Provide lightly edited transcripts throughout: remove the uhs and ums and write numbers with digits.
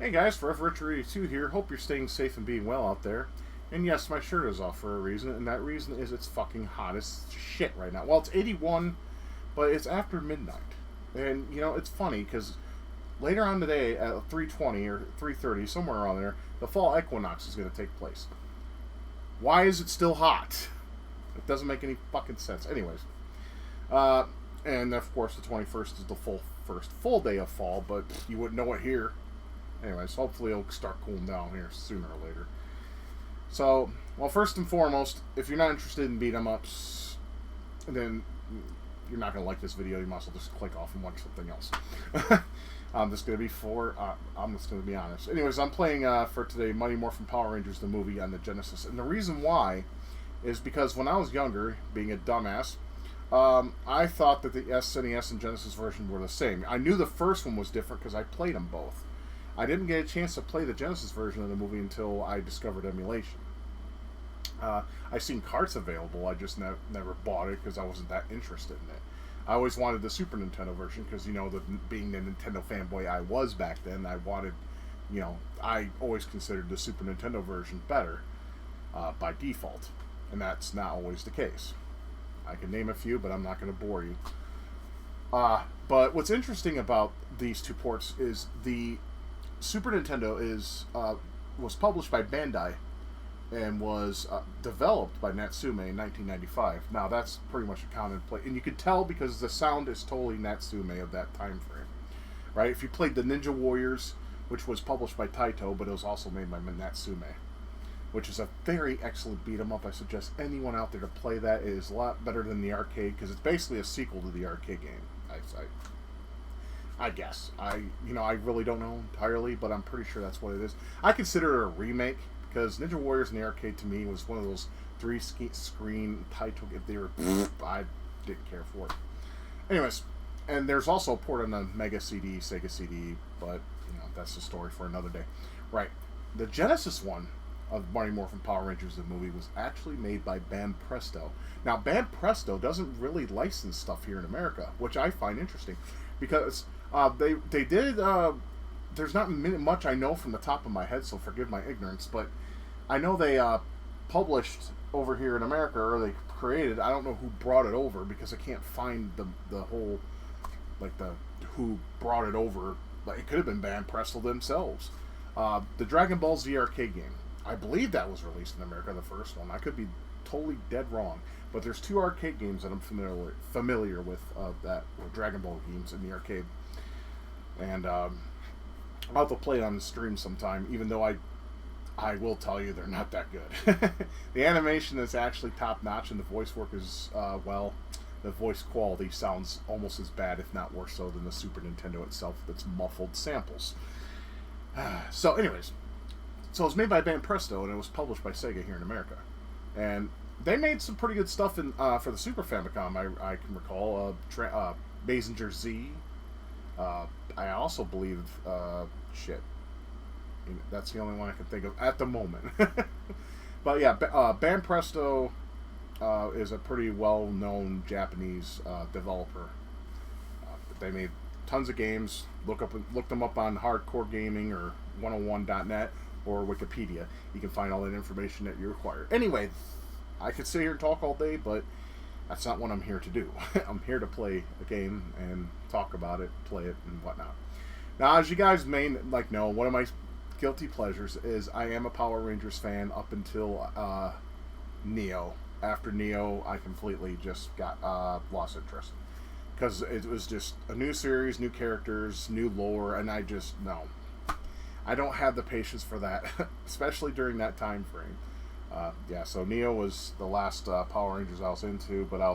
Hey guys, Forever Richard 82 here. Hope you're staying safe and being well out there. And yes, my shirt is off for a reason, and that reason is it's fucking hot as shit right now. Well, it's 81, but it's after midnight. And, you know, it's funny, because later on today at 3:20 or 3:30, somewhere around there, the fall equinox is going to take place. Why is it still hot? It doesn't make any fucking sense. Anyways. And, of course, the 21st is the first full day of fall, but you wouldn't know it here. Anyways, hopefully it'll start cooling down here sooner or later. So, well, first and foremost, if you're not interested in beat 'em ups, then you're not going to like this video. You might as well just click off and watch something else. I'm just going to be honest. Anyways, I'm playing for today Morphin Power Rangers, the movie on the Genesis. And the reason why is because when I was younger, being a dumbass, I thought that the SNES and Genesis version were the same. I knew the first one was different because I played them both. I didn't get a chance to play the Genesis version of the movie until I discovered emulation. I've seen carts available, I just never bought it because I wasn't that interested in it. I always wanted the Super Nintendo version because, you know, being the Nintendo fanboy I was back then, I always considered the Super Nintendo version better by default. And that's not always the case. I can name a few, but I'm not going to bore you. But what's interesting about these two ports is the Super Nintendo was published by Bandai and was developed by Natsume in 1995. Now that's pretty much a common play, and you could tell because the sound is totally Natsume of that time frame, right? If you played the Ninja Warriors, which was published by Taito, but it was also made by Natsume, which is a very excellent beat 'em up. I suggest anyone out there to play that. It is a lot better than the arcade because it's basically a sequel to the arcade game. I guess. I really don't know entirely, but I'm pretty sure that's what it is. I consider it a remake because Ninja Warriors in the arcade to me was one of those three-screen title. If they were, I didn't care for it. Anyways, and there's also a port on the Mega CD, Sega CD, but that's the story for another day. Right. The Genesis one of Mighty Morphin Power Rangers, the movie, was actually made by Bam Presto. Now, Bam Presto doesn't really license stuff here in America, which I find interesting because they did. There's not much I know from the top of my head, so forgive my ignorance. But I know they published over here in America, or they created. I don't know who brought it over because I can't find the whole who brought it over. Like, it could have been Bam Presto themselves. The Dragon Ball Z arcade game. I believe that was released in America, the first one. I could be totally dead wrong. But there's two arcade games that I'm familiar with that were Dragon Ball games in the arcade. And I'll have to play it on the stream sometime, even though I will tell you they're not that good. The animation is actually top-notch, and the voice work is, the voice quality sounds almost as bad, if not worse so, than the Super Nintendo itself that's muffled samples. So anyways, so it was made by Bam Presto, and it was published by Sega here in America. And they made some pretty good stuff for the Super Famicom, I can recall. Mazinger Z. I also believe, that's the only one I can think of at the moment. But yeah, Bam Presto is a pretty well-known Japanese developer. They made tons of games. Look them up on Hardcore Gaming or 101.net or Wikipedia. You can find all that information that you require. Anyway, I could sit here and talk all day, but that's not what I'm here to do. I'm here to play a game and talk about it, play it, and whatnot. Now, as you guys may know, one of my guilty pleasures is I am a Power Rangers fan up until Neo. After Neo, I completely just got lost interest. Because it was just a new series, new characters, new lore, and I don't have the patience for that, especially during that time frame. So Neo was the last Power Rangers I was into, but I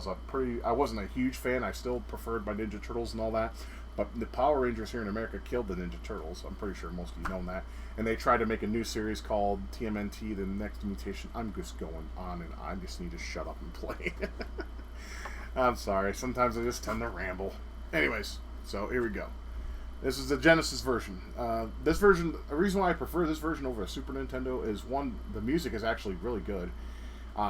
wasn't a huge fan. I still preferred my Ninja Turtles and all that, but the Power Rangers here in America killed the Ninja Turtles. I'm pretty sure most of you know that. And they tried to make a new series called TMNT, The Next Mutation. I'm just going on, and I just need to shut up and play. I'm sorry. Sometimes I just tend to ramble. Anyways, so here we go. This is the Genesis version. This version, the reason why I prefer this version over a Super Nintendo is, one, the music is actually really good.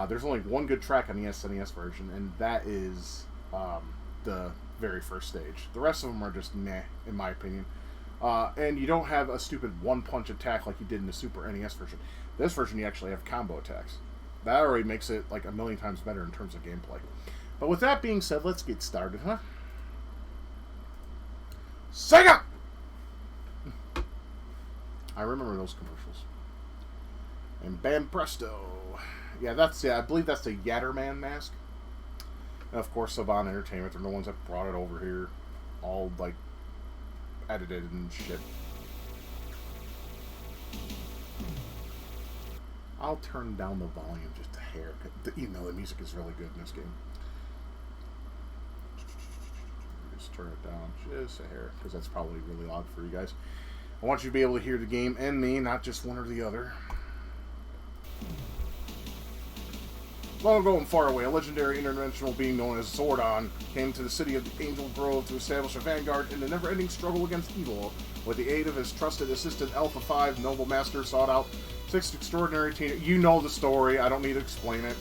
There's only one good track on the SNES version, and that is the very first stage. The rest of them are just meh, in my opinion. And you don't have a stupid one-punch attack like you did in the Super NES version. This version, you actually have combo attacks. That already makes it like a million times better in terms of gameplay. But with that being said, let's get started, huh? Sega! I remember those commercials. And bam presto. Yeah, I believe that's the Yatterman mask. And of course, Saban Entertainment, they're the ones that brought it over here. All, like, edited and shit. I'll turn down the volume just a hair. Even though the music is really good in this game. Just turn it down just a hair, because that's probably really loud for you guys. I want you to be able to hear the game and me, not just one or the other. Long ago and far away, a legendary interdimensional being known as Zordon came to the city of the Angel Grove to establish a vanguard in the never-ending struggle against evil. With the aid of his trusted assistant Alpha 5, Noble Master sought out 6 extraordinary teenagers. You know the story, I don't need to explain it.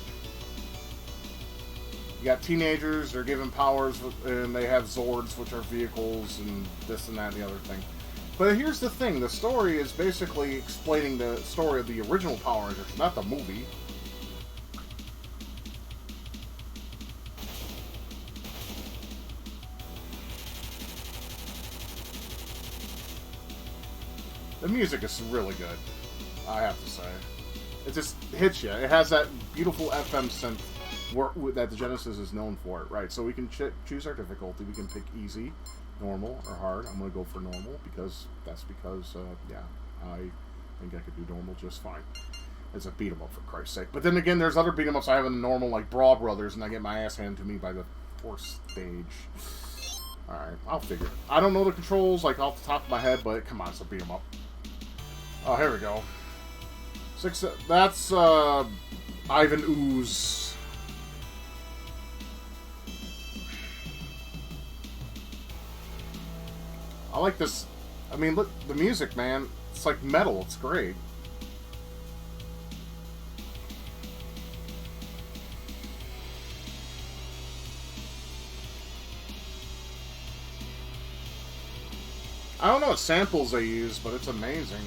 You got teenagers, they're given powers, and they have Zords, which are vehicles, and this and that and the other thing. But here's the thing, the story is basically explaining the story of the original Power Rangers, not the movie. The music is really good, I have to say. It just hits you. It has that beautiful FM synth that the Genesis is known for, right? So we can choose our difficulty. We can pick easy, normal, or hard. I'm going to go for normal because yeah, I think I could do normal just fine. It's a beat 'em up, for Christ's sake. But then again, there's other beat 'em ups I have in the normal, like Brawl Brothers, and I get my ass handed to me by the fourth stage. Alright, I'll figure it. I don't know the controls, like, off the top of my head, but come on, it's a beat 'em up. Oh, here we go. That's, Ivan Ooze. I like this. I mean, look, the music, man. It's like metal. It's great. I don't know what samples they use, but it's amazing.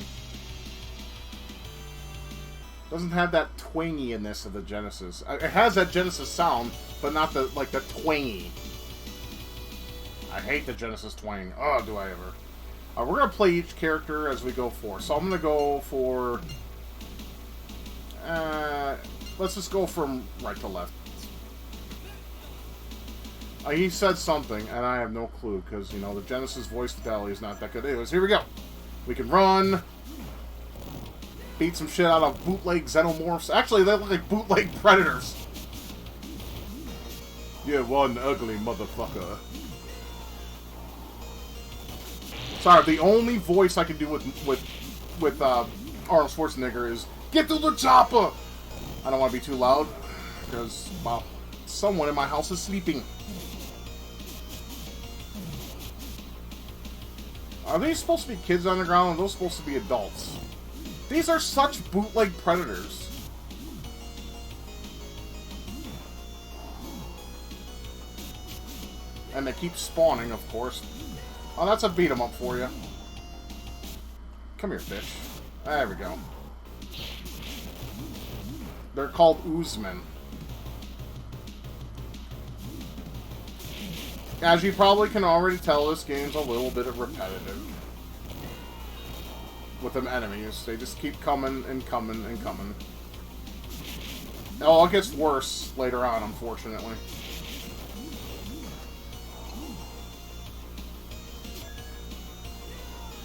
Doesn't have that twanginess of the Genesis. It has that Genesis sound, but not the twangy. I hate the Genesis twang. Oh, do I ever. We're going to play each character as we go for. So I'm going to go for... let's just go from right to left. He said something, and I have no clue, because, you know, the Genesis voice fidelity is not that good. Anyways, here we go. We can run... beat some shit out of bootleg Xenomorphs. Actually, they look like bootleg Predators. Yeah, one ugly motherfucker. Sorry, the only voice I can do with Arnold Schwarzenegger is "Get to the chopper." I don't want to be too loud because, well, someone in my house is sleeping. Are these supposed to be kids on the ground? Or are those supposed to be adults? These are such bootleg Predators. And they keep spawning, of course. Oh, that's a beat 'em up for you. Come here, fish. There we go. They're called Oozmen. As you probably can already tell, this game's a little bit repetitive. With them enemies. They just keep coming and coming and coming. Oh, it gets worse later on, unfortunately.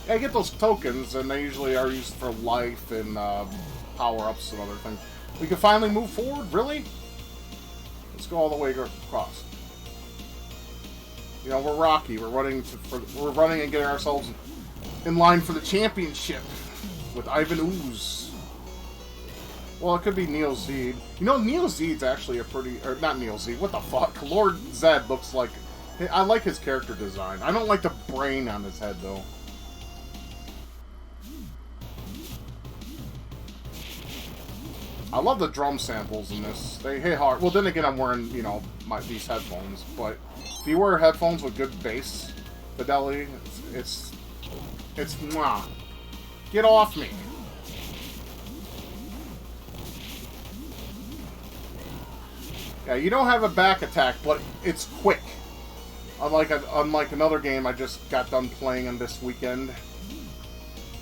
Yeah, I get those tokens, and they usually are used for life and power-ups and other things. We can finally move forward? Really? Let's go all the way across. You know, we're Rocky. We're running and getting ourselves in line for the championship with Ivan Ooze. Well, it could be Neo Zed. You know, Neo Zed's actually a pretty... Or, not Neo Zed. What the fuck? Lord Zed looks like... I like his character design. I don't like the brain on his head, though. I love the drum samples in this. They hit hard. Well, then again, I'm wearing, you know, these headphones. But if you wear headphones with good bass fidelity, it's It's mwah. Get off me. Yeah, you don't have a back attack, but it's quick. Unlike another game I just got done playing on this weekend.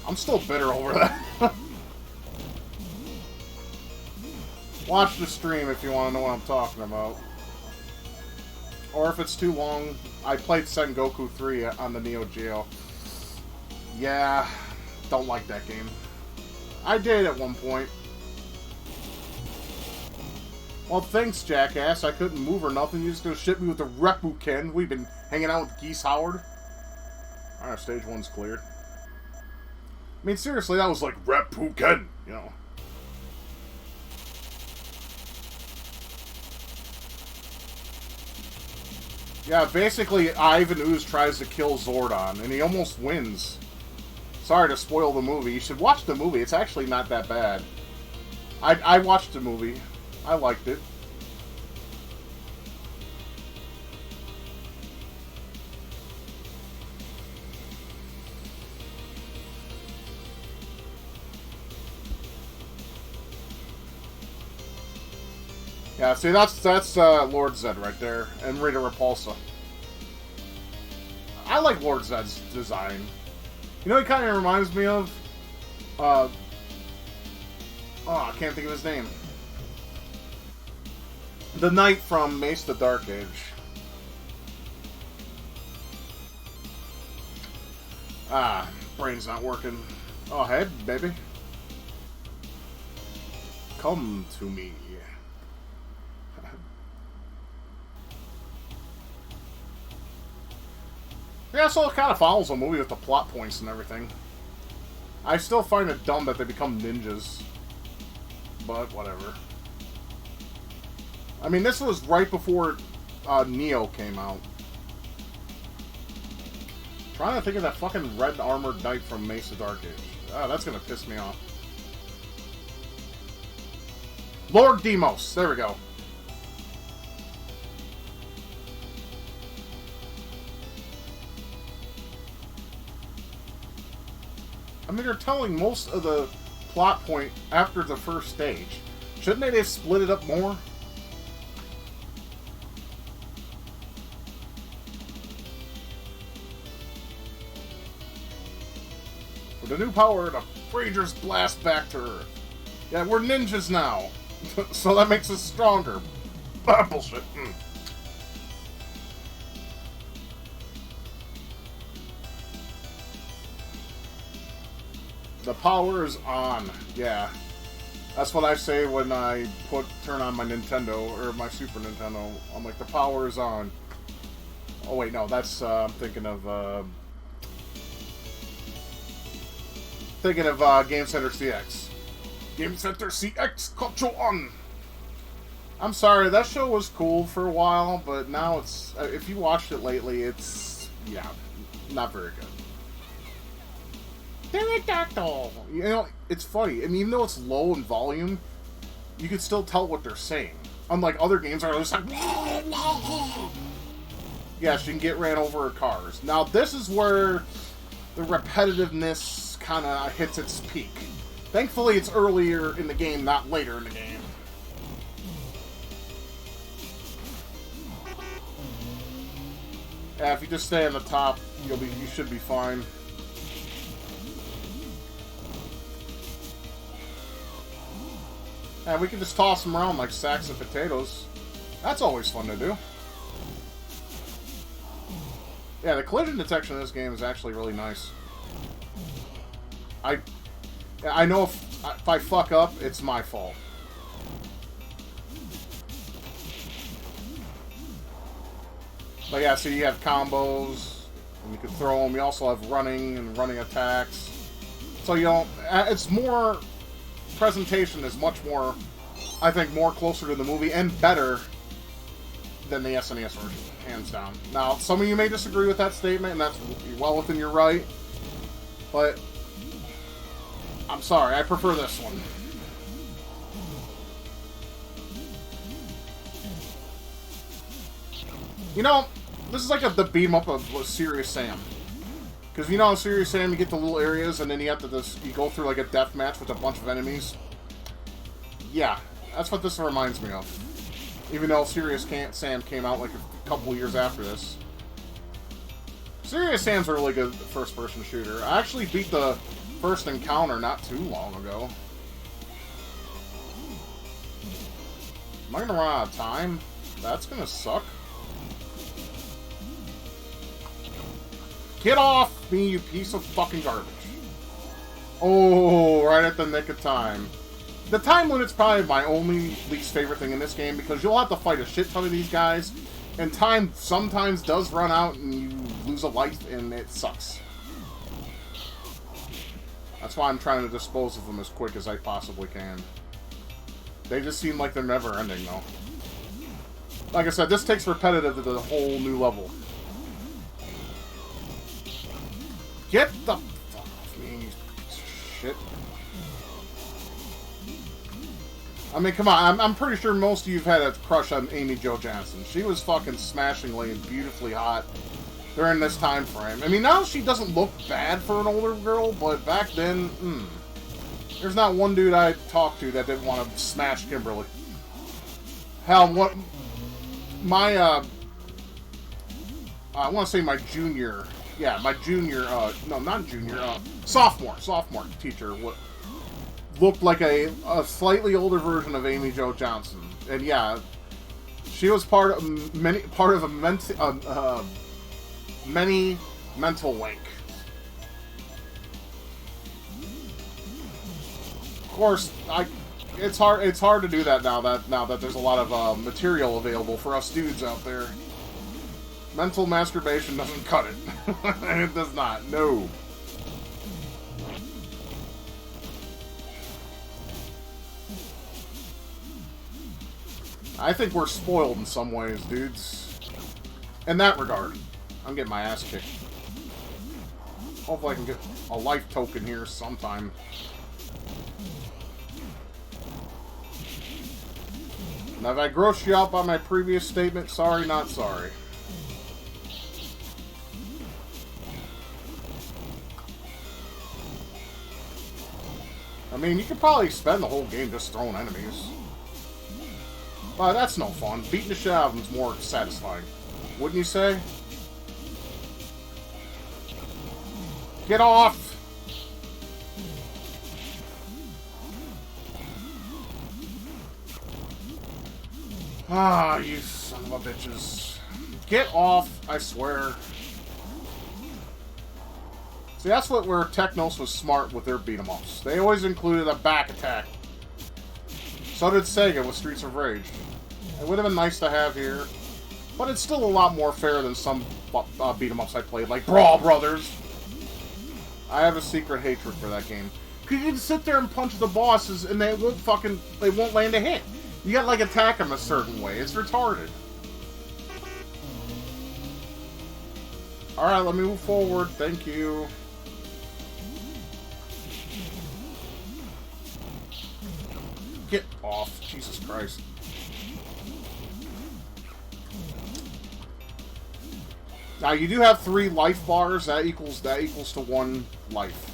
I'm still bitter over that. Watch the stream if you want to know what I'm talking about. Or if it's too long, I played Sengoku 3 on the Neo Geo. Yeah, don't like that game. I did at one point. Well, thanks, jackass. I couldn't move or nothing. You're just gonna ship me with the Reppuken. We've been hanging out with Geese Howard. Alright, stage 1's cleared. I mean, seriously, that was like Reppuken, you know. Yeah, basically, Ivan Ooze tries to kill Zordon, and he almost wins. Sorry to spoil the movie. You should watch the movie. It's actually not that bad. I watched the movie. I liked it. Yeah, see, that's Lord Zed right there, and Rita Repulsa. I like Lord Zed's design. You know, he kind of reminds me of, oh, I can't think of his name. The Knight from Mace the Dark Age. Ah, brain's not working. Oh, head, baby. Come to me. Yeah, so it kind of follows a movie with the plot points and everything. I still find it dumb that they become ninjas. But, whatever. I mean, this was right before Neo came out. Trying to think of that fucking red armored knight from Mace of Dark Age. Oh, that's gonna piss me off. Lord Demos. There we go. I mean, they're telling most of the plot point after the first stage. Shouldn't they have split it up more? With the new power, the Rangers blast back to Earth. Yeah, we're ninjas now. So that makes us stronger. Bullshit. The power is on. Yeah. That's what I say when I turn on my Nintendo, or my Super Nintendo. I'm like, the power is on. Oh wait, no, that's, I'm thinking of Game Center CX. Game Center CX, control on! I'm sorry, that show was cool for a while, but now it's, if you watched it lately, it's, yeah, not very good. You know, it's funny. I mean, even though it's low in volume, you can still tell what they're saying. Unlike other games where it's like... Yes, you can get ran over in cars. Now, this is where the repetitiveness kind of hits its peak. Thankfully, it's earlier in the game, not later in the game. Yeah, if you just stay on the top, you should be fine. And we can just toss them around like sacks of potatoes. That's always fun to do. Yeah, the collision detection in this game is actually really nice. I know if I fuck up, it's my fault. But yeah, so you have combos, and you can throw them. You also have running and running attacks. So you don't... It's more... Presentation is much more, I think, more closer to the movie and better than the SNES version, hands down. Now, some of you may disagree with that statement, and that's well within your right, but I'm sorry, I prefer this one. You know, this is like the beat-em-up of Serious Sam. Because you know how Serious Sam, you get the little areas, and then you have to you go through like a death match with a bunch of enemies. Yeah, that's what this reminds me of. Even though Serious Sam came out like a couple years after this. Serious Sam's a really good first-person shooter. I actually beat the first encounter not too long ago. Am I gonna run out of time? That's gonna suck. Get off me, you piece of fucking garbage. Oh, right at the nick of time. The time limit's probably my only least favorite thing in this game, because you'll have to fight a shit ton of these guys, and time sometimes does run out and you lose a life, and it sucks. That's why I'm trying to dispose of them as quick as I possibly can. They just seem like they're never ending, though. Like I said, this takes repetitive to the whole new level. Get the fuck off me, you piece of shit. I mean, come on, I'm pretty sure most of you have had a crush on Amy Jo Johnson. She was fucking smashingly and beautifully hot during this time frame. I mean, now she doesn't look bad for an older girl, but back then, there's not one dude I talked to that didn't want to smash Kimberly. Hell, what... My, I want to say my junior... Yeah, my junior, no, not junior, sophomore teacher looked like a slightly older version of Amy Jo Johnson. And yeah, she was part of a many mental wank. Of course, it's hard to do that now that there's a lot of material available for us dudes out there. Mental masturbation doesn't cut it. It does not. No. I think we're spoiled in some ways, dudes. In that regard. I'm getting my ass kicked. Hopefully I can get a life token here sometime. Now, if I grossed you out by my previous statement, sorry, not sorry. I mean, you could probably spend the whole game just throwing enemies. But that's no fun. Beating the shit out of them is more satisfying. Wouldn't you say? Get off! Ah, you son of a bitches. Get off, I swear. See, that's where Technos was smart with their beat-em-ups. They always included a back attack. So did Sega with Streets of Rage. It would have been nice to have here, but it's still a lot more fair than some beat-em-ups I played, like Brawl Brothers. I have a secret hatred for that game. Because you can sit there and punch the bosses and they won't land a hit. You gotta, like, attack them a certain way. It's retarded. Alright, let me move forward. Thank you. Get off. Jesus Christ. Now, you do have 3 life bars. That equals to 1 life.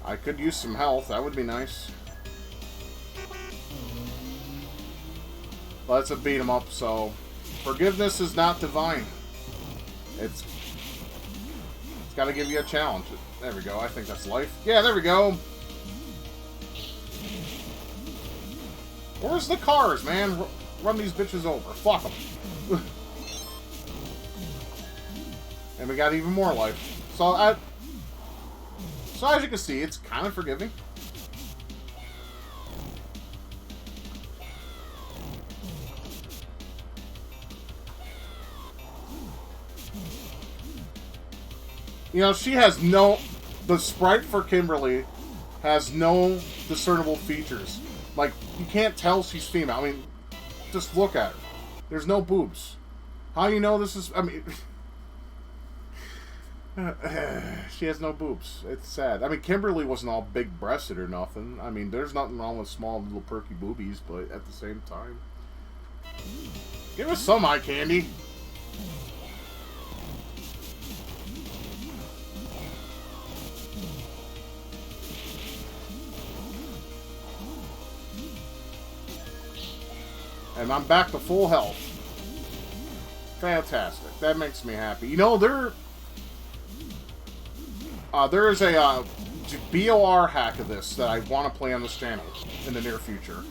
I could use some health. That would be nice. But it's a beat 'em up, so forgiveness is not divine. It's got to give you a challenge. There we go. I think that's life. Yeah, there we go. Where's the cars, man? Run these bitches over. Fuck them. And we got even more life. So as you can see, it's kind of forgiving. You know, she has the sprite for Kimberly has no discernible features. Like, you can't tell she's female. I mean, just look at her. There's no boobs. How do you know this is... I mean... she has no boobs. It's sad. I mean, Kimberly wasn't all big-breasted or nothing. I mean, there's nothing wrong with small little perky boobies, but at the same time... Give us some eye candy. And I'm back to full health. Fantastic. That makes me happy. You know, there is a BOR hack of this that I want to play on this channel in the near future.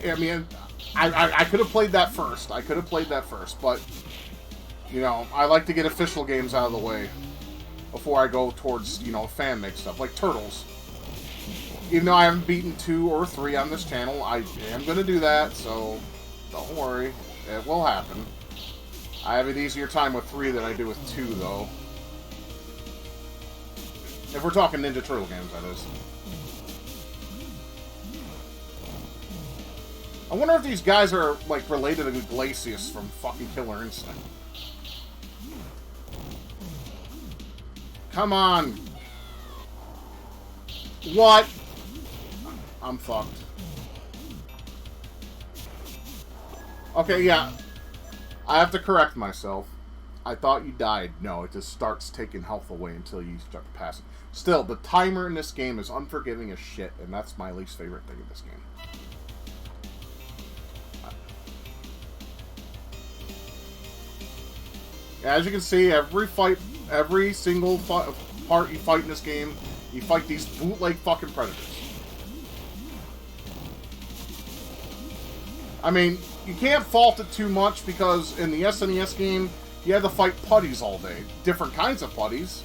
I mean, I could have played that first. But, you know, I like to get official games out of the way before I go towards, you know, fan-made stuff, like Turtles. Even though I haven't beaten 2 or 3 on this channel, I am going to do that, so don't worry. It will happen. I have an easier time with 3 than I do with 2, though. If we're talking Ninja Turtle games, that is. I wonder if these guys are, like, related to Glacius from fucking Killer Instinct. Come on! What? I'm fucked. Okay, yeah. I have to correct myself. I thought you died. No, it just starts taking health away until you start passing. Still, the timer in this game is unforgiving as shit, and that's my least favorite thing in this game. As you can see, every single part you fight in this game, you fight these bootleg fucking predators. I mean, you can't fault it too much because in the SNES game, you had to fight putties all day. Different kinds of putties.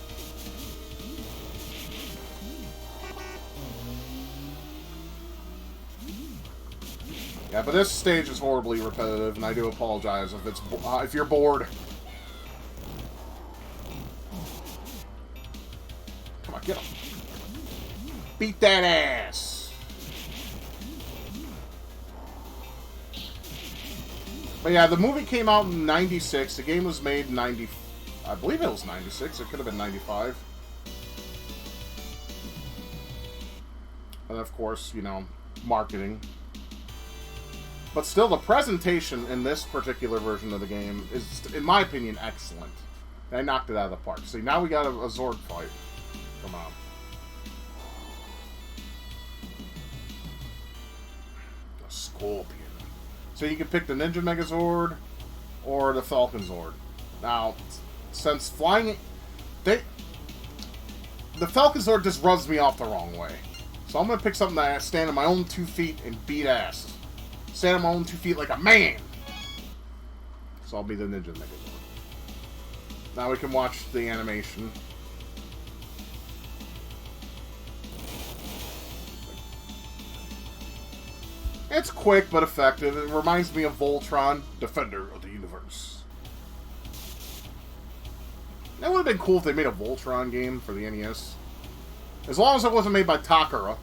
Yeah, but this stage is horribly repetitive, and I do apologize if you're bored. Come on, get him. Beat that ass. But yeah, the movie came out in 96. The game was made in I believe it was 96. It could have been 95. And of course, you know, marketing. But still, the presentation in this particular version of the game is, in my opinion, excellent. They knocked it out of the park. See, now we got a Zord fight. Come on. The Scorpion. So you can pick the Ninja Megazord or the Falcon Zord. Now, since flying... the Falcon Zord just rubs me off the wrong way. So I'm going to pick something that I stand on my own 2 feet and beat ass. Stand on my own 2 feet like a man! So I'll be the Ninja Megazord. Now we can watch the animation. It's quick but effective. It reminds me of Voltron, Defender of the Universe. That would have been cool if they made a Voltron game for the NES. As long as it wasn't made by Takara.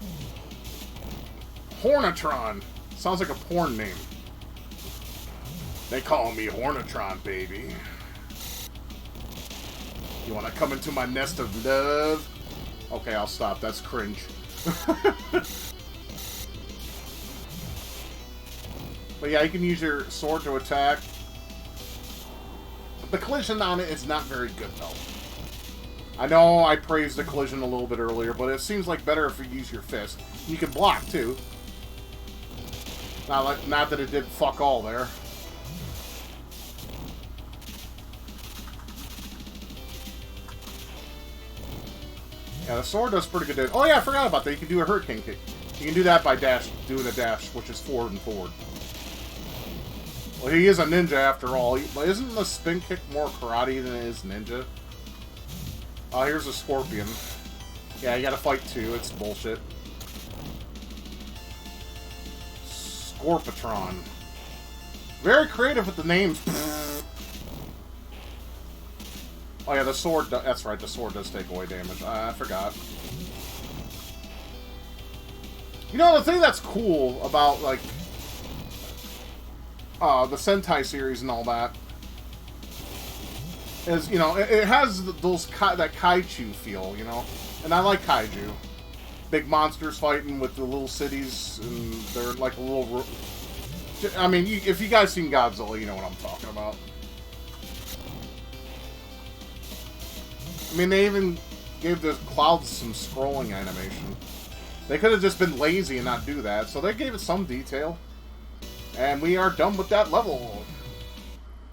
Hornetron. Sounds like a porn name. They call me Hornetron, baby. You want to come into my nest of love? Okay, I'll stop. That's cringe. But yeah, you can use your sword to attack. The collision on it is not very good, though. I know I praised the collision a little bit earlier, but it seems like better if you use your fist. You can block, too. Not that it did fuck all there. Yeah, the sword does pretty good damage. Oh yeah, I forgot about that. You can do a hurricane kick. You can do that by doing a dash, which is forward and forward. Well, he is a ninja after all. Isn't the spin kick more karate than it is ninja? Oh, here's a scorpion. Yeah, you gotta fight 2. It's bullshit. Scorpatron. Very creative with the names. Oh yeah, the sword... That's right, the sword does take away damage. I forgot. You know, the thing that's cool about, like... the Sentai series and all that is, you know, it has those that kaiju feel, you know, and I like kaiju. Big monsters fighting with the little cities, and they're like a little... I mean, if you guys seen Godzilla, you know what I'm talking about. I mean, they even gave the clouds some scrolling animation. They could have just been lazy and not do that, so they gave it some detail. And we are done with that level.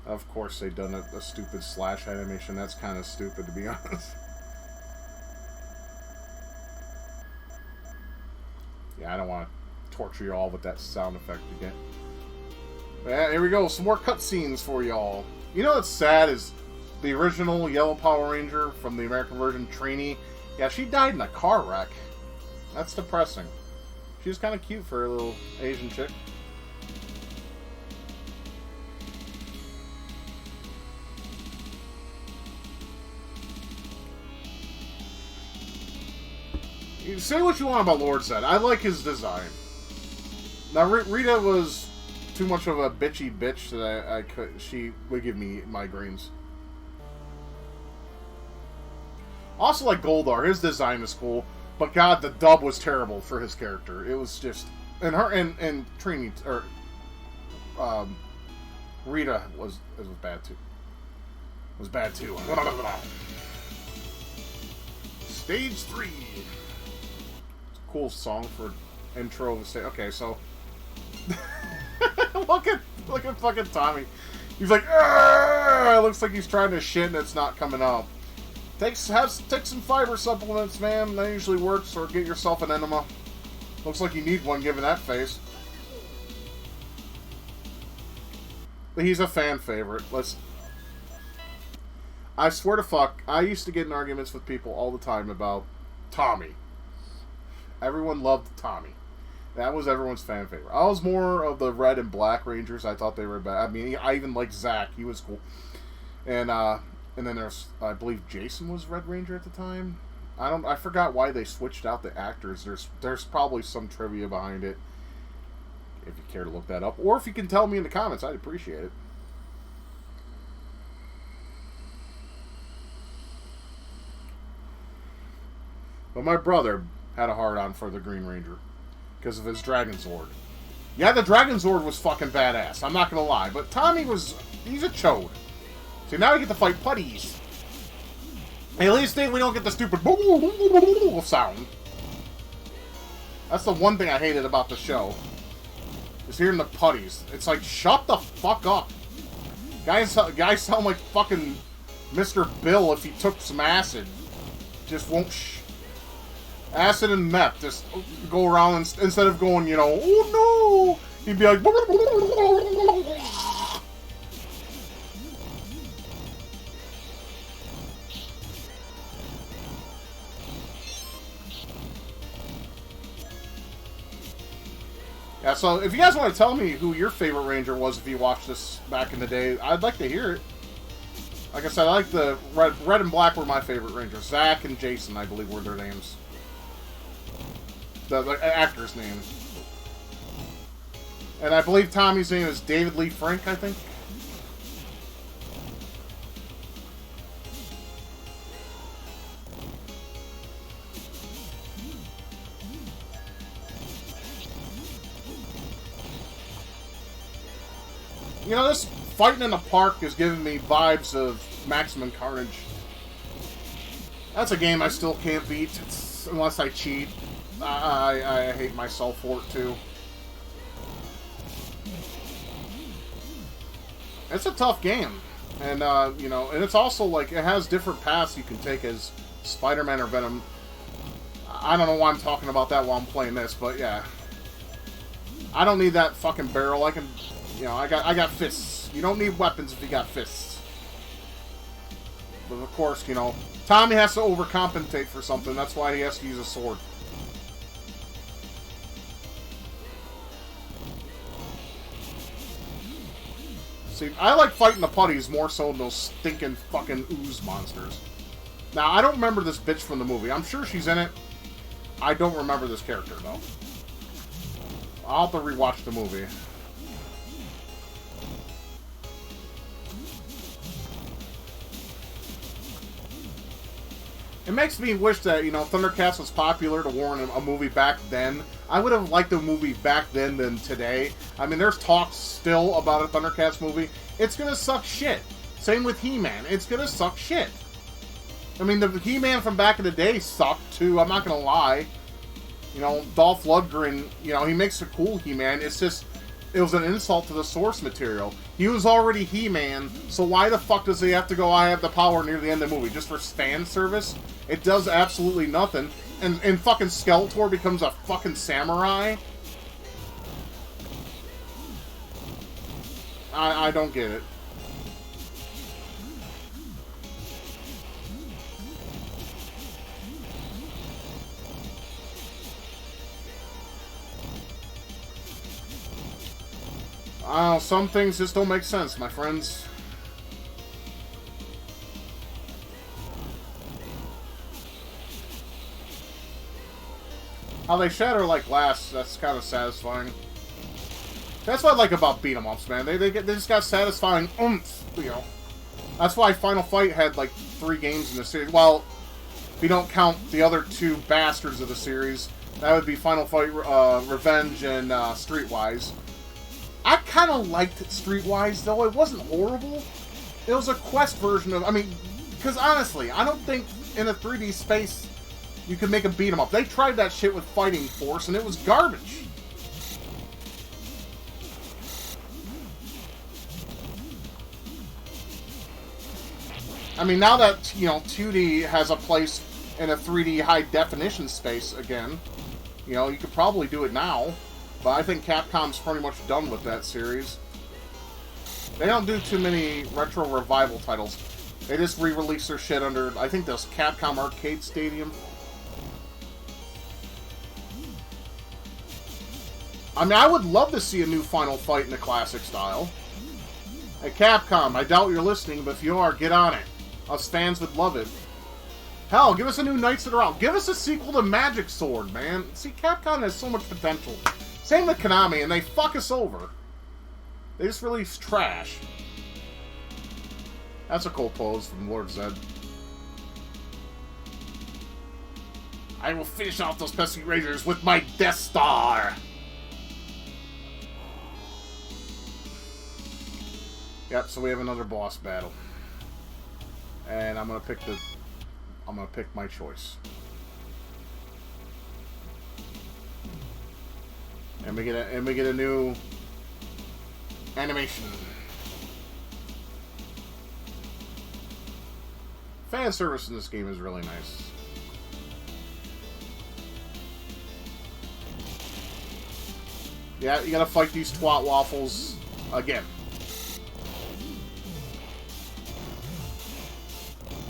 Of course, they've done a stupid slash animation. That's kind of stupid, to be honest. Yeah, I don't want to torture you all with that sound effect again. Yeah, here we go. Some more cutscenes for y'all. You know what's sad is the original Yellow Power Ranger from the American version, Trini. Yeah, she died in a car wreck. That's depressing. She was kind of cute for a little Asian chick. You say what you want about Lord Zed. I like his design. Now, Rita was too much of a bitchy bitch that she would give me migraines. Also, like Goldar, his design is cool, but God, the dub was terrible for his character. It was just, and Trini or Rita was bad too. Was bad too. Stage 3. Cool song for intro to say. Okay, so look at fucking Tommy. He's like, it looks like he's trying to shit and it's not coming out. Take some fiber supplements, man. That usually works. Or get yourself an enema. Looks like you need one, given that face. But he's a fan favorite. I swear to fuck, I used to get in arguments with people all the time about Tommy. Everyone loved Tommy. That was everyone's fan favorite. I was more of the red and black Rangers. I thought they were bad. I mean, I even liked Zach. He was cool. And then there's, I believe Jason was Red Ranger at the time. I forgot why they switched out the actors. There's probably some trivia behind it. If you care to look that up. Or if you can tell me in the comments, I'd appreciate it. But my brother had a hard-on for the Green Ranger because of his Dragon Zord. Yeah, the Dragon Zord was fucking badass. I'm not gonna lie. But Tommy he's a chode. See, now we get to fight putties. At least we don't get the stupid sound. That's the one thing I hated about the show. Is hearing the putties. It's like, shut the fuck up. Guys sound like fucking Mr. Bill if he took some acid. Just won't acid and meth. Just go around instead of going, oh no! He'd be like... Yeah, so if you guys want to tell me who your favorite Ranger was if you watched this back in the day, I'd like to hear it. Like I said, I like the red and black were my favorite Rangers. Zach and Jason, I believe, were their names. The actor's name. And I believe Tommy's name is David Lee Frank, I think. This fighting in the park is giving me vibes of Maximum Carnage. That's a game I still can't beat unless I cheat. I hate myself for it, too. It's a tough game. And, and it's also, like, it has different paths you can take as Spider-Man or Venom. I don't know why I'm talking about that while I'm playing this, but, yeah. I don't need that fucking barrel. I can... I got fists. You don't need weapons if you got fists. But of course, Tommy has to overcompensate for something. That's why he has to use a sword. See, I like fighting the putties more so than those stinking fucking ooze monsters. Now, I don't remember this bitch from the movie. I'm sure she's in it. I don't remember this character, though. I'll have to rewatch the movie. It makes me wish that, Thundercats was popular to warrant a movie back then. I would have liked a movie back then than today. I mean, there's talks still about a Thundercats movie. It's gonna suck shit. Same with He-Man. It's gonna suck shit. I mean, the He-Man from back in the day sucked, too. I'm not gonna lie. Dolph Lundgren, he makes a cool He-Man. It's just, it was an insult to the source material. He was already He-Man, so why the fuck does he have to go, I have the power near the end of the movie? Just for fan service? It does absolutely nothing. And fucking Skeletor becomes a fucking samurai? I don't get it. Some things just don't make sense, my friends. How they shatter like glass, that's kind of satisfying. That's what I like about beat 'em ups, man. They just got satisfying oomph, you know. That's why Final Fight had like 3 games in the series. Well, if you don't count the other 2 bastards of the series, that would be Final Fight Revenge and Streetwise. I kind of liked Streetwise, though. It wasn't horrible. It was a quest version of... I mean, because honestly, I don't think in a 3D space you could make a beat 'em up. They tried that shit with Fighting Force, and it was garbage. I mean, now that, you know, 2D has a place in a 3D high-definition space again, you know, you could probably do it now. But I think Capcom's pretty much done with that series. They don't do too many retro revival titles. They just re-release their shit under, I think, this Capcom Arcade Stadium. I mean, I would love to see a new Final Fight in the classic style. Hey, Capcom, I doubt you're listening, but if you are, get on it. Us fans would love it. Hell, give us a new Knights of the Round. Give us a sequel to Magic Sword, man. See, Capcom has so much potential. Same with Konami, and they fuck us over. They just release trash. That's a cool pose from Lord Zed. I will finish off those pesky Rangers with my Death Star! Yep, so we have another boss battle. And I'm gonna pick my choice. And we get a new animation. Fan service in this game is really nice. Yeah, you gotta fight these twat waffles again.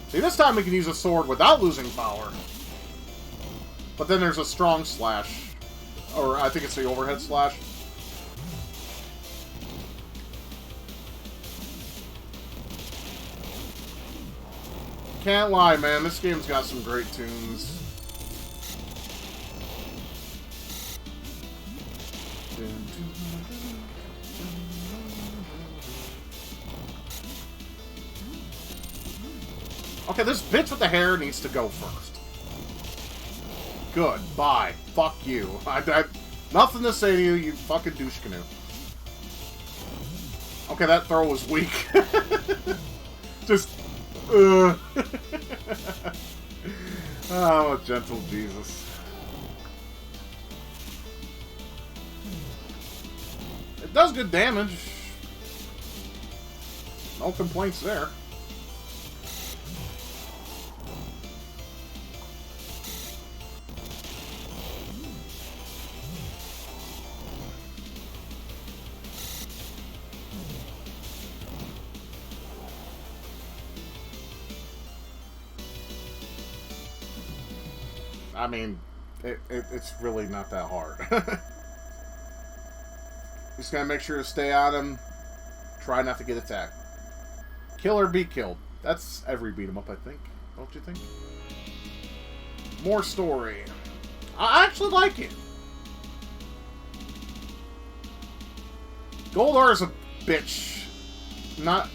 See, this time we can use a sword without losing power. But then there's a strong slash. Or I think it's the overhead slash. Can't lie, man. This game's got some great tunes. Okay, this bitch with the hair needs to go first. Good. Bye. Fuck you. I nothing to say to you, you fucking douche canoe. Okay, that throw was weak. Just... Oh, gentle Jesus. It does good damage. No complaints there. I mean, it's really not that hard. Just gotta make sure to stay on him. Try not to get attacked. Kill or be killed. That's every beat 'em up, I think. Don't you think? More story. I actually like it. Goldar is a bitch. Not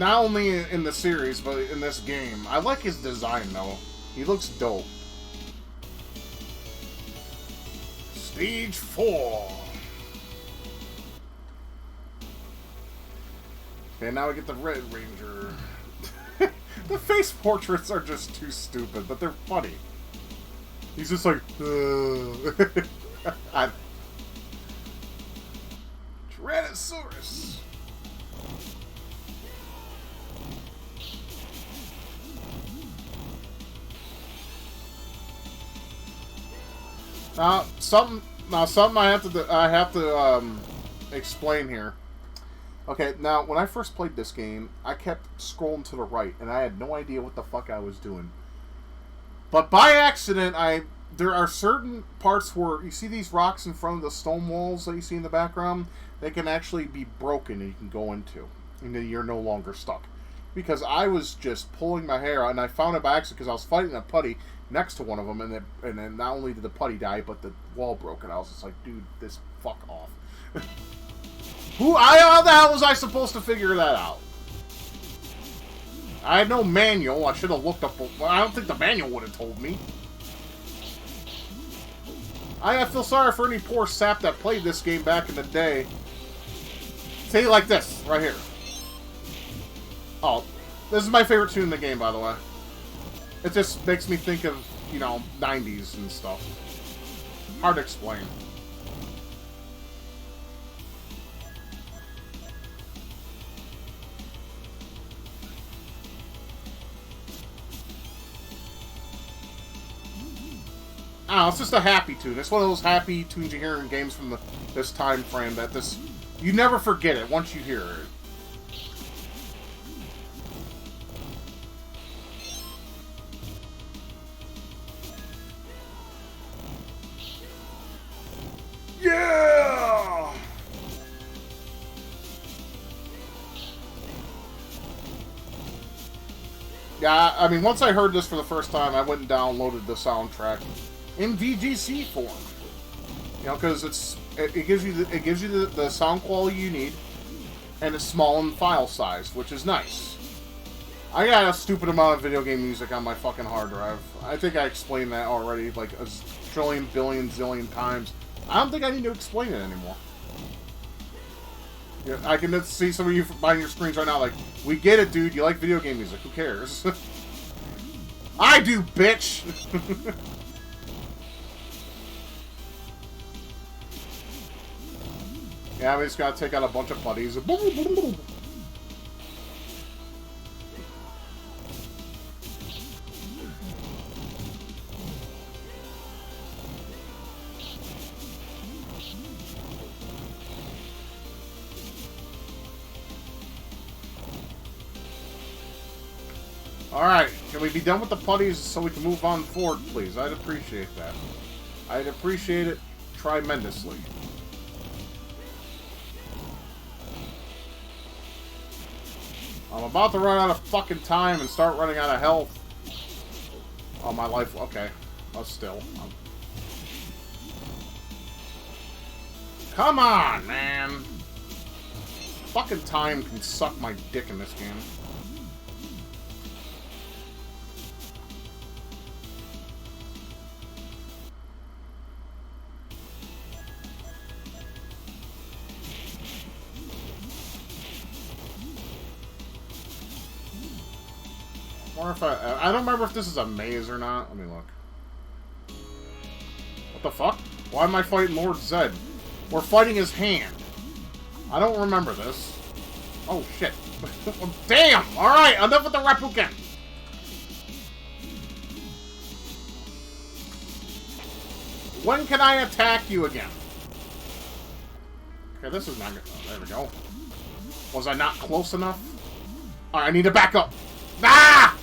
only in the series, but in this game. I like his design, though. He looks dope. Stage 4. Okay, now we get the Red Ranger. The face portraits are just too stupid, but they're funny. He's just like, Tyrannosaurus! Something I have to explain here. Okay, now when I first played this game, I kept scrolling to the right, and I had no idea what the fuck I was doing. But by accident, there are certain parts where you see these rocks in front of the stone walls that you see in the background. They can actually be broken, and you can go into, and then you're no longer stuck. Because I was just pulling my hair out, and I found it by accident because I was fighting a putty next to one of them, and then not only did the putty die, but the wall broke, and I was just like, dude, this fuck off. How the hell was I supposed to figure that out? I had no manual. I should have looked up. Well, I don't think the manual would have told me. I feel sorry for any poor sap that played this game back in the day. Say it like this, right here. Oh, this is my favorite tune in the game, by the way. It just makes me think of, 90s and stuff. Hard to explain. I don't know, it's just a happy tune. It's one of those happy tunes you hear in games from this time frame that you never forget it once you hear it. Yeah! Yeah, I mean, once I heard this for the first time, I went and downloaded the soundtrack in VGC form. Because it gives you the sound quality you need, and it's small in file size, which is nice. I got a stupid amount of video game music on my fucking hard drive. I think I explained that already like a trillion, billion, zillion times. I don't think I need to explain it anymore. Yeah, I can see some of you behind your screens right now like, we get it, dude. You like video game music. Who cares? I do, bitch! Yeah, we just gotta take out a bunch of putties. Alright, can we be done with the putties so we can move on forward, please? I'd appreciate that. I'd appreciate it tremendously. I'm about to run out of fucking time and start running out of health. Oh, my life. Okay. Oh, still. Come on, man. Fucking time can suck my dick in this game. Or if I don't remember if this is a maze or not. Let me look. What the fuck? Why am I fighting Lord Zed? We're fighting his hand. I don't remember this. Oh, shit. Damn! Alright, enough with the Reppuken! When can I attack you again? Okay, this is not good. Oh, there we go. Was I not close enough? Alright, I need to back up. Ah!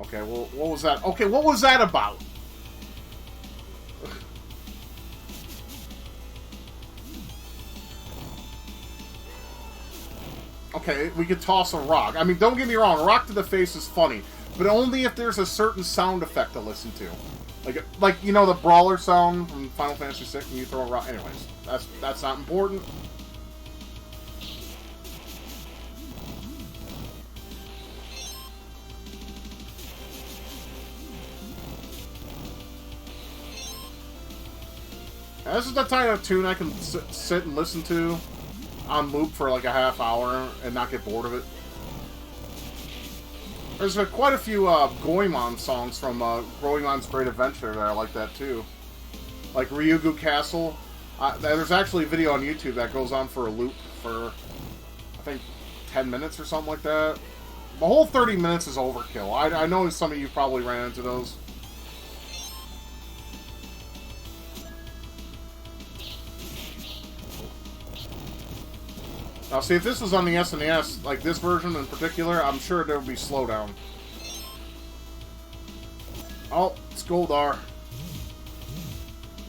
Okay, well, what was that? Okay, what was that about? Okay, we could toss a rock. I mean, don't get me wrong, a rock to the face is funny, but only if there's a certain sound effect to listen to. Like you know the brawler sound from Final Fantasy VI when you throw a rock. Anyways, that's not important. And this is the type of tune I can sit and listen to on loop for like a half hour and not get bored of it. There's quite a few Goemon songs from Goemon's Great Adventure that I like that too. Like Ryugu Castle. There's actually a video on YouTube that goes on for a loop for, I think, 10 minutes or something like that. The whole 30 minutes is overkill. I know some of you probably ran into those. Now, see, if this was on the SNES, like this version in particular, I'm sure there would be slowdown. Oh, it's Goldar.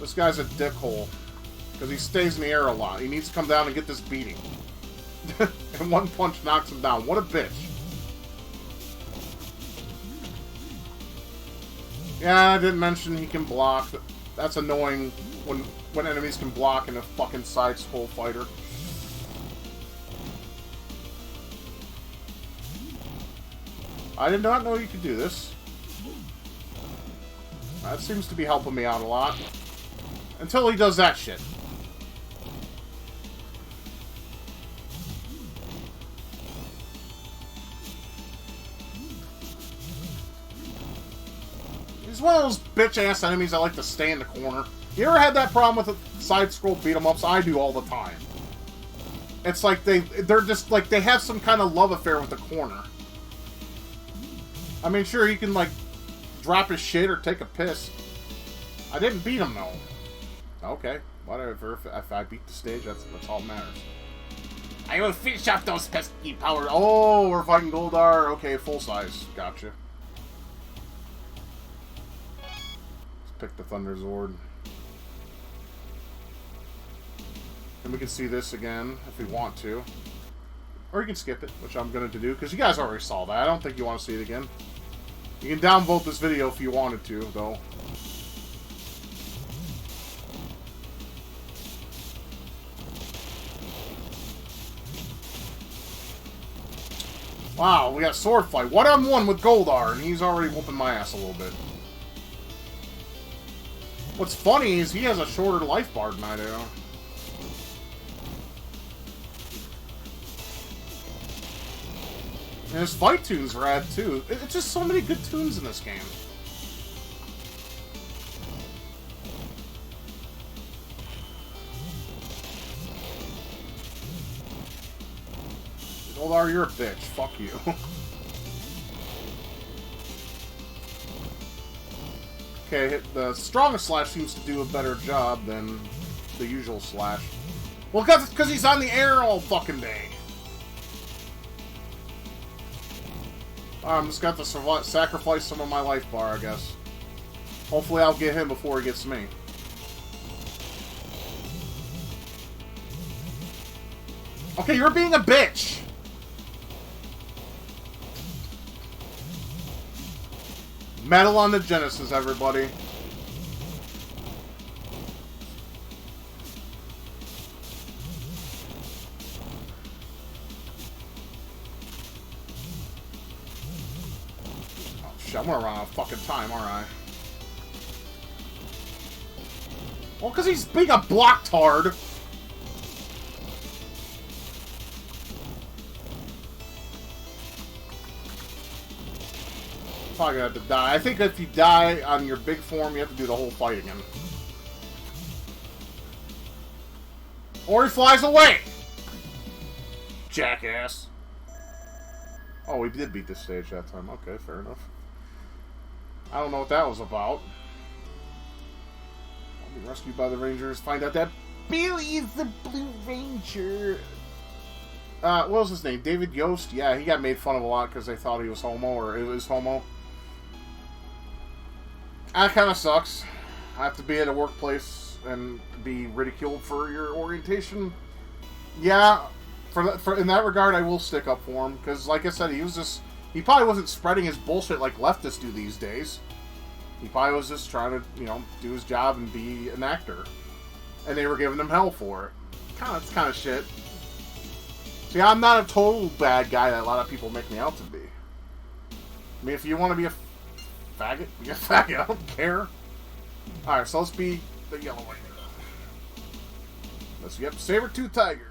This guy's a dickhole. Because he stays in the air a lot. He needs to come down and get this beating. And one punch knocks him down. What a bitch. Yeah, I didn't mention he can block. That's annoying when enemies can block in a fucking side-scroll fighter. I did not know you could do this. That seems to be helping me out a lot. Until he does that shit. He's one of those bitch-ass enemies that like to stay in the corner. You ever had that problem with side-scroll beat-em-ups? I do all the time. It's like they're just like they have some kind of love affair with the corner. I mean, sure, he can, like, drop his shit or take a piss. I didn't beat him, though. Okay, whatever. If I beat the stage, that's all that matters. I will finish off those pesky powers. Oh, we're fighting Goldar. Okay, full size. Gotcha. Let's pick the Thunder Zord. And we can see this again, if we want to. Or you can skip it, which I'm going to do, because you guys already saw that. I don't think you want to see it again. You can downvote this video if you wanted to, though. Wow, we got sword fight. 1-on-1 with Goldar, and he's already whooping my ass a little bit. What's funny is he has a shorter life bar than I do. And his fight tunes rad too. It's just so many good tunes in this game. Goldar, you're a bitch. Fuck you. Okay, the strongest slash seems to do a better job than the usual slash. Well, because he's on the air all fucking day. I'm just got to sacrifice some of my life bar, I guess. Hopefully I'll get him before he gets me. Okay, you're being a bitch! Metal on the Genesis, everybody. I'm gonna run out of fucking time, aren't I? Well, because he's being a blocktard. Probably gonna have to die. I think if you die on your big form, you have to do the whole fight again. Or he flies away! Jackass. Oh, we did beat this stage that time. Okay, fair enough. I don't know what that was about. I'll be rescued by the Rangers. Find out that Billy is the Blue Ranger. What was his name? David Yost? Yeah, he got made fun of a lot because they thought he was homo, or it was homo. That kind of sucks. I have to be at a workplace and be ridiculed for your orientation. Yeah, in that regard, I will stick up for him. Because, like I said, he probably wasn't spreading his bullshit like leftists do these days. He probably was just trying to, you know, do his job and be an actor. And they were giving him hell for it. It's kind of shit. See, I'm not a total bad guy that a lot of people make me out to be. I mean, if you want to be a faggot, be a faggot. I don't care. Alright, so let's be the Yellow Ranger. Yep, saber-tooth tiger.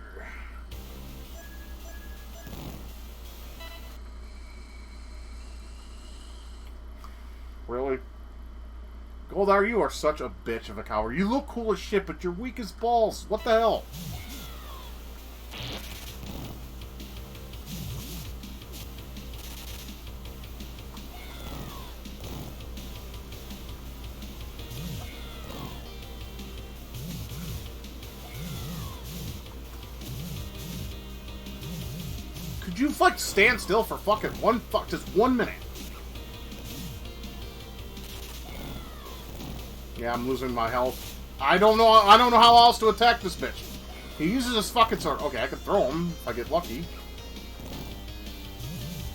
Really? Goldar, you are such a bitch of a coward. You look cool as shit, but you're weak as balls. What the hell? Could you, like, stand still for fucking just 1 minute? Yeah, I'm losing my health. I don't know how else to attack this bitch. He uses his fucking sword. Okay, I can throw him if I get lucky.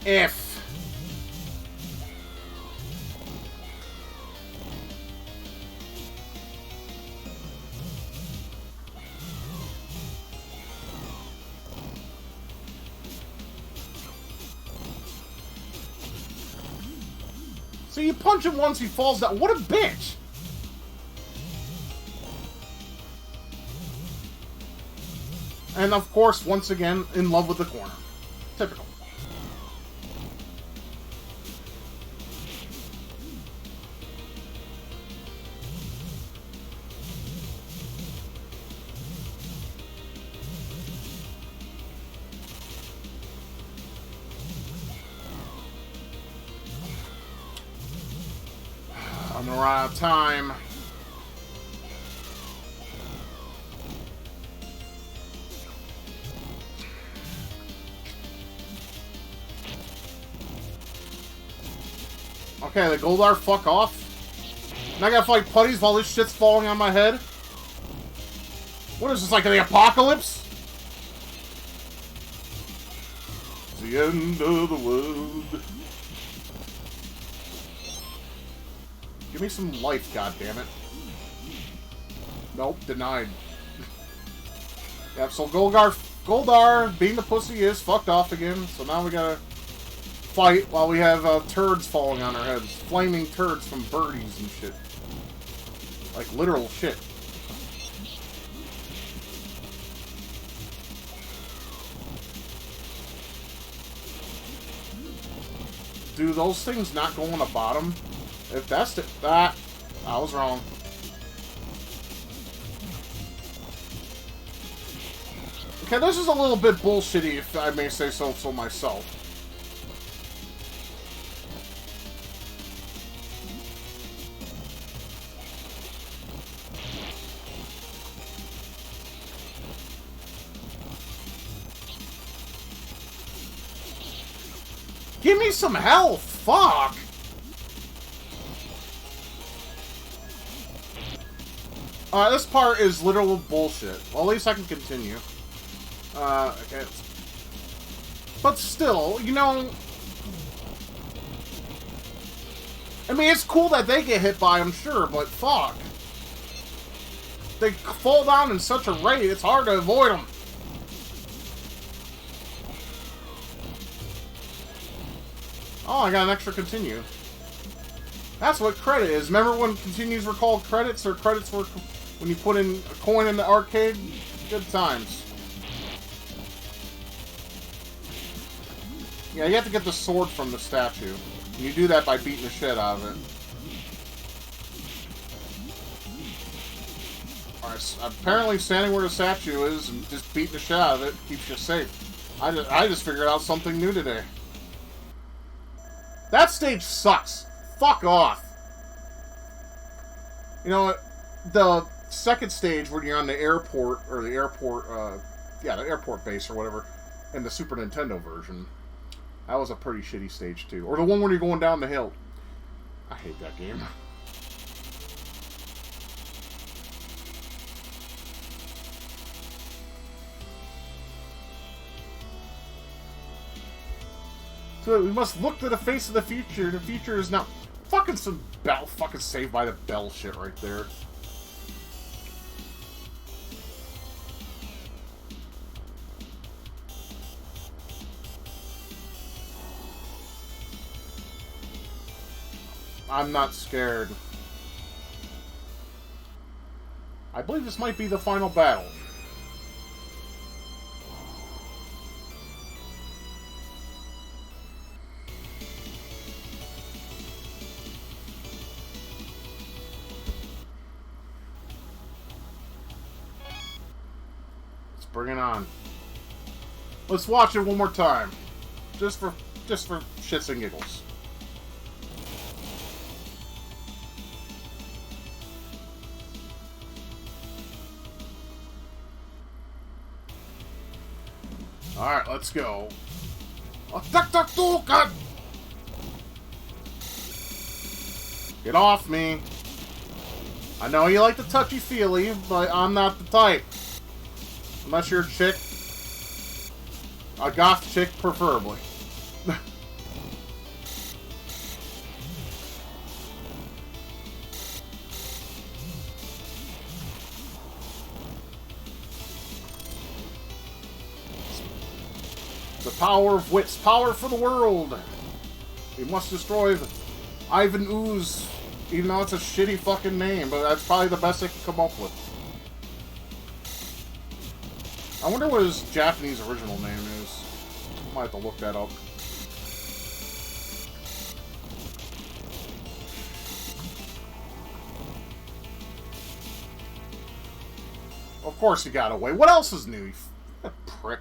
If. So you punch him once, he falls down. What a bitch! And of course, once again, in love with the corner. Typical. I'm gonna run out of time. Okay, the Goldar, fuck off. And I gotta fight putties while this shit's falling on my head? What is this, like the apocalypse? It's the end of the world. Give me some life, goddammit. Nope, denied. Yep, so Goldar, being the pussy is, fucked off again. So now we gotta fight while we have turds falling on our heads. Flaming turds from birdies and shit. Like literal shit. Do those things not go on the bottom? If that's the... I was wrong. Okay, this is a little bit bullshitty, if I may say so myself. Give me some health! Fuck! This part is literal bullshit. Well, at least I can continue. Okay. But still, you know... I mean, it's cool that they get hit by them, sure, but fuck. They fall down in such a rate, it's hard to avoid them. Oh, I got an extra continue. That's what credit is. Remember when continues were called credits, or credits were when you put in a coin in the arcade? Good times. Yeah, you have to get the sword from the statue. And you do that by beating the shit out of it. Alright, so apparently standing where the statue is and just beating the shit out of it keeps you safe. I just figured out something new today. That stage sucks. Fuck off. You know what? The second stage when you're on the airport, or the airport, yeah, the airport base or whatever, in the Super Nintendo version, that was a pretty shitty stage too. Or the one where you're going down the hill. I hate that game. So we must look to the face of the future. The future is now fucking some fucking Saved by the Bell shit right there. I'm not scared. I believe this might be the final battle. bring it on. Let's watch it one more time. Just for shits and giggles. Alright, let's go. God! Get off me. I know you like the touchy-feely, but I'm not the type. Unless you're a chick. A goth chick, preferably. The power of wits. Power for the world. We must destroy Ivan Ooze. Even though it's a shitty fucking name, but that's probably the best I could come up with. I wonder what his Japanese original name is. Might have to look that up. Of course he got away. What else is new, you prick?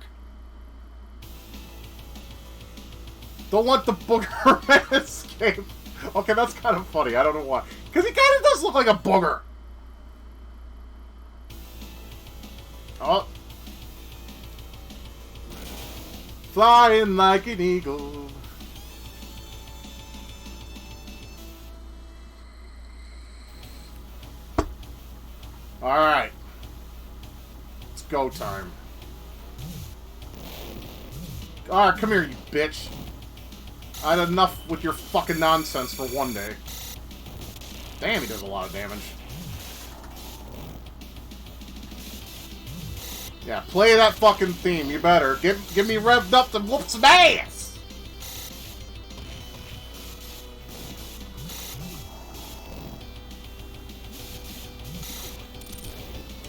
Don't let the booger escape. Okay, that's kind of funny. I don't know why. Because he kind of does look like a booger. Oh. Flying like an eagle. Alright. It's go time. Alright, come here, you bitch. I had enough with your fucking nonsense for one day. Damn, he does a lot of damage. Yeah, play that fucking theme, you better. Get me revved up to whoop some ass!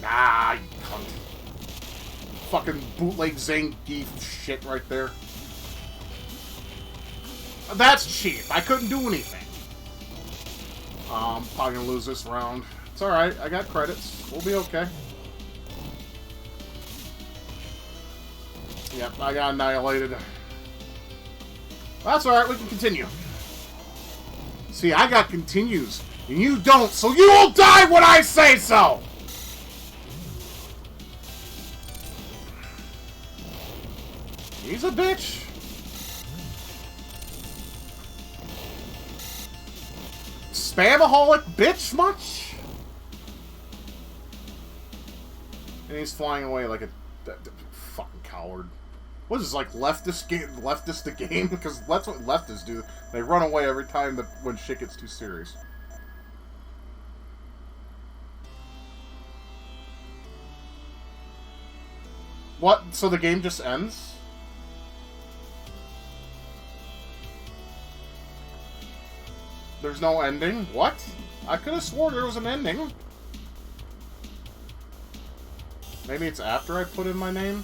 Ah, you cunt. Fucking bootleg Zangief shit right there. That's cheap. I couldn't do anything. I'm probably gonna lose this round. It's alright. I got credits. We'll be okay. Yep, I got annihilated. That's alright. We can continue. See, I got continues. And you don't, so you will die when I say so! He's a bitch. Spamaholic bitch much? And he's flying away like a fucking coward. What is this, like leftist the game? Because that's what leftists do. They run away every time when shit gets too serious. What? So the game just ends? There's no ending? What? I could have sworn there was an ending. Maybe it's after I put in my name?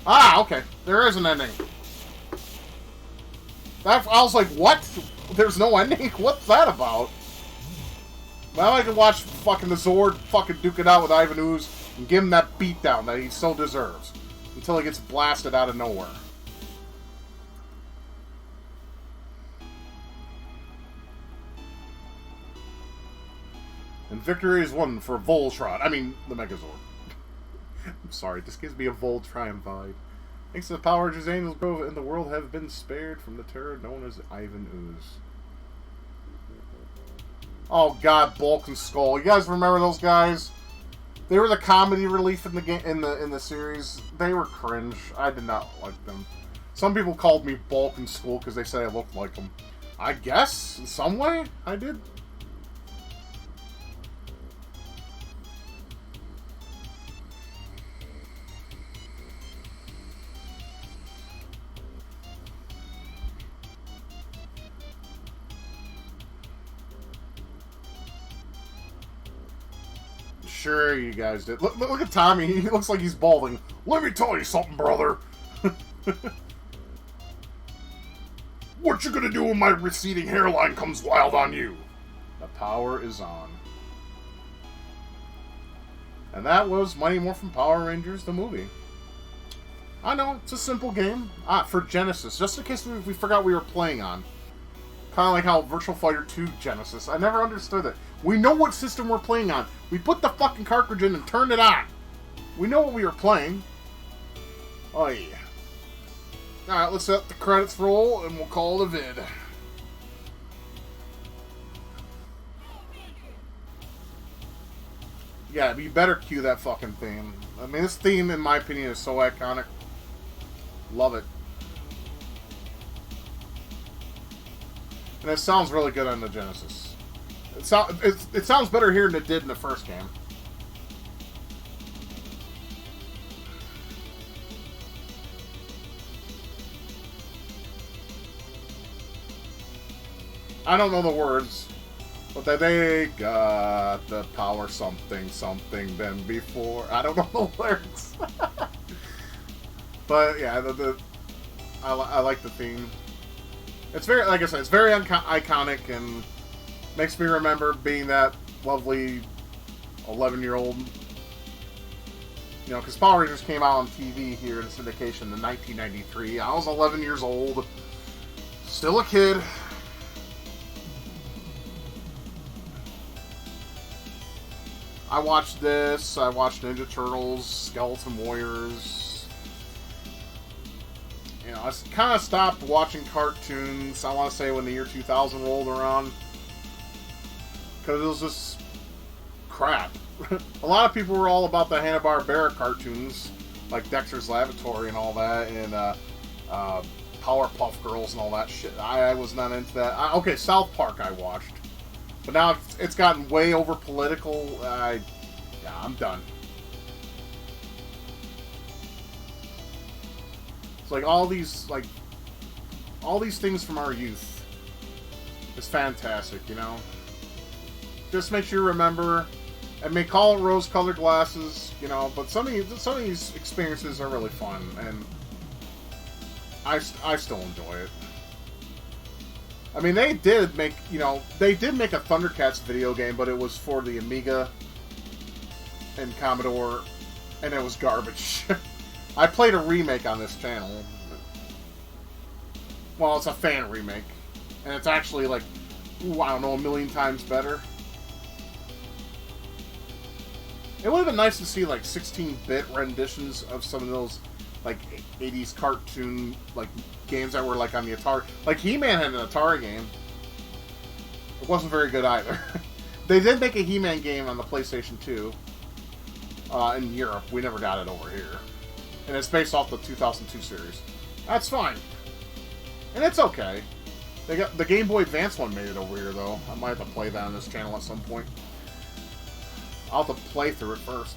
Ah, okay. There is an ending. I was like, what? There's no ending? What's that about? Now I can watch fucking the Zord fucking duke it out with Ivan Ooze and give him that beatdown that he so deserves. Until he gets blasted out of nowhere. And victory is won for Voltron. I mean, the Megazord. I'm sorry, this gives me a Voltron vibe. Thanks to the Power Rangers, Angels Grove and the world have been spared from the terror known as Ivan Ooze. Oh god, Bulk and Skull. You guys remember those guys? They were the comedy relief in the game in the series. They were cringe. I did not like them. Some people called me Bulk in school because they said I looked like them. I guess in some way I did. Sure, you guys did. Look at Tommy. He looks like he's balding. Let me tell you something, brother. What you gonna do when my receding hairline comes wild on you? The power is on. And that was Mighty Morphin Power Rangers, the movie. I know, it's a simple game. For Genesis, just in case we forgot we were playing on. Kind of like how Virtual Fighter 2 Genesis. I never understood it. We know what system we're playing on. We put the fucking cartridge in and turned it on. We know what we were playing. Oh yeah. Alright, let's let the credits roll and we'll call it a vid. Yeah, you better cue that fucking theme. I mean, this theme, in my opinion, is so iconic. Love it. And it sounds really good on the Genesis. It sounds better here than it did in the first game. I don't know the words, but they got the power something something than before. I don't know the words. But yeah, I like the theme. It's very, like I said, it's very iconic and makes me remember being that lovely 11-year-old. You know, because Power Rangers came out on TV here in syndication in 1993. I was 11 years old, still a kid. I watched this. I watched Ninja Turtles, Skeleton Warriors. You know, I kind of stopped watching cartoons, I want to say, when the year 2000 rolled around. Because it was just crap. A lot of people were all about the Hanna-Barbera cartoons, like Dexter's Laboratory and all that, and Powerpuff Girls and all that shit. I was not into that. Okay, South Park I watched. But now it's gotten way over political. Yeah, I'm done. It's like all these things from our youth is fantastic, you know. Just makes you remember. I may call it rose-colored glasses, you know, but some of these experiences are really fun, and I still enjoy it. I mean, they did make a Thundercats video game, but it was for the Amiga and Commodore, and it was garbage. I played a remake on this channel. Well, it's a fan remake, and it's actually like, I don't know, a million times better. It would have been nice to see like 16-bit renditions of some of those like 80s cartoon like games that were like on the Atari. Like He-Man had an Atari game. It wasn't very good either. They did make a He-Man game on the PlayStation 2 in Europe. We never got it over here. And it's based off the 2002 series. That's fine. And it's okay. They got the Game Boy Advance one made it over here though. I might have to play that on this channel at some point. I'll have to play through it first.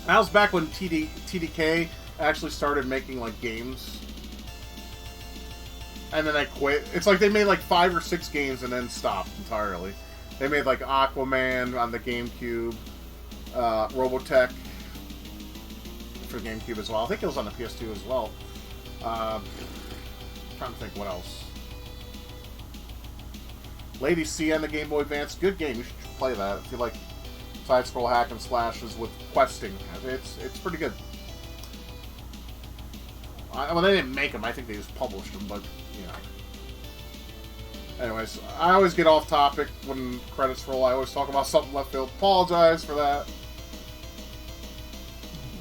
That was back when TDK actually started making like games, and then they quit. It's like they made like 5 or 6 games and then stopped entirely. They made like Aquaman on the GameCube, Robotech for GameCube as well. I think it was on the PS2 as well. Trying to think what else. Lady C on the Game Boy Advance, good game. You should play that if you like side-scroll hack and slashes with questing. It's pretty good. Well, they didn't make them. I think they just published them, but, you know. Anyways, I always get off topic when credits roll. I always talk about something left field. Apologize for that.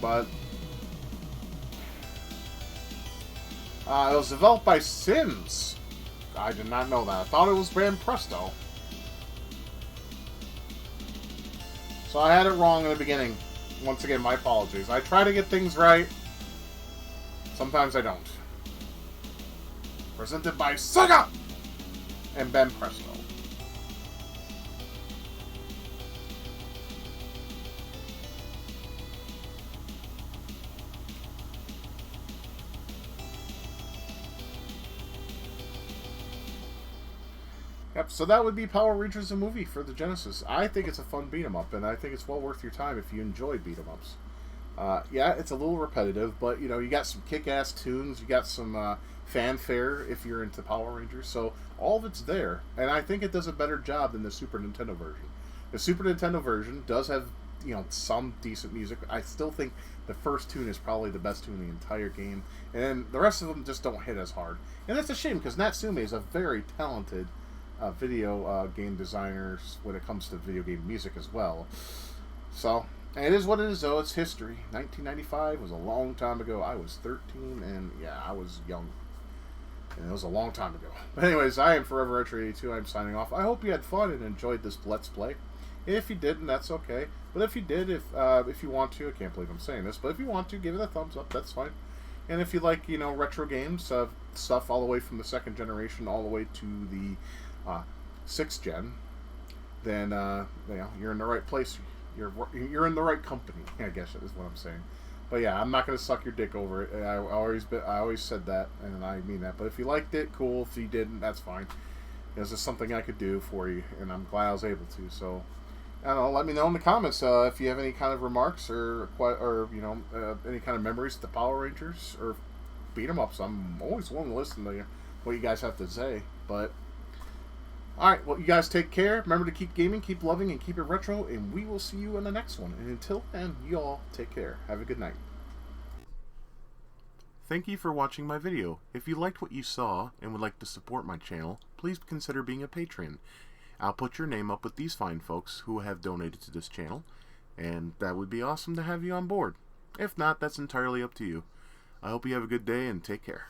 But it was developed by Sims. I did not know that. I thought it was Van Presto. So I had it wrong in the beginning. Once again, my apologies. I try to get things right. Sometimes I don't. Presented by Sega and Ben Presto. Yep, so that would be Power Rangers, a movie for the Genesis. I think it's a fun beat-em-up, and I think it's well worth your time if you enjoy beat-em-ups. Yeah, it's a little repetitive, but you know, you got some kick-ass tunes, you got some fanfare if you're into Power Rangers, so all of it's there, and I think it does a better job than the Super Nintendo version. The Super Nintendo version does have, you know, some decent music. I still think the first tune is probably the best tune in the entire game, and the rest of them just don't hit as hard. And that's a shame because Natsume is a very talented video game designer when it comes to video game music as well. So it is what it is, though. It's history. 1995 was a long time ago. I was 13, and yeah, I was young. And it was a long time ago. But anyways, I am Forever Retro 82. I'm signing off. I hope you had fun and enjoyed this Let's Play. If you didn't, that's okay. But if you did, if you want to, I can't believe I'm saying this, but if you want to, give it a thumbs up. That's fine. And if you like, you know, retro games, stuff all the way from the 2nd generation all the way to the 6th gen, then you know, you're in the right place. You're in the right company, I guess is what I'm saying. But yeah, I'm not gonna suck your dick over it. I always said that, and I mean that. But if you liked it, cool. If you didn't, that's fine. This is something I could do for you, and I'm glad I was able to. So, I don't know. Let me know in the comments if you have any kind of remarks or you know any kind of memories of the Power Rangers or beat 'em ups. I'm always willing to listen to what you guys have to say. But alright, well, you guys take care. Remember to keep gaming, keep loving, and keep it retro, and we will see you in the next one. And until then, you all take care. Have a good night. Thank you for watching my video. If you liked what you saw and would like to support my channel, please consider being a patron. I'll put your name up with these fine folks who have donated to this channel, and that would be awesome to have you on board. If not, that's entirely up to you. I hope you have a good day and take care.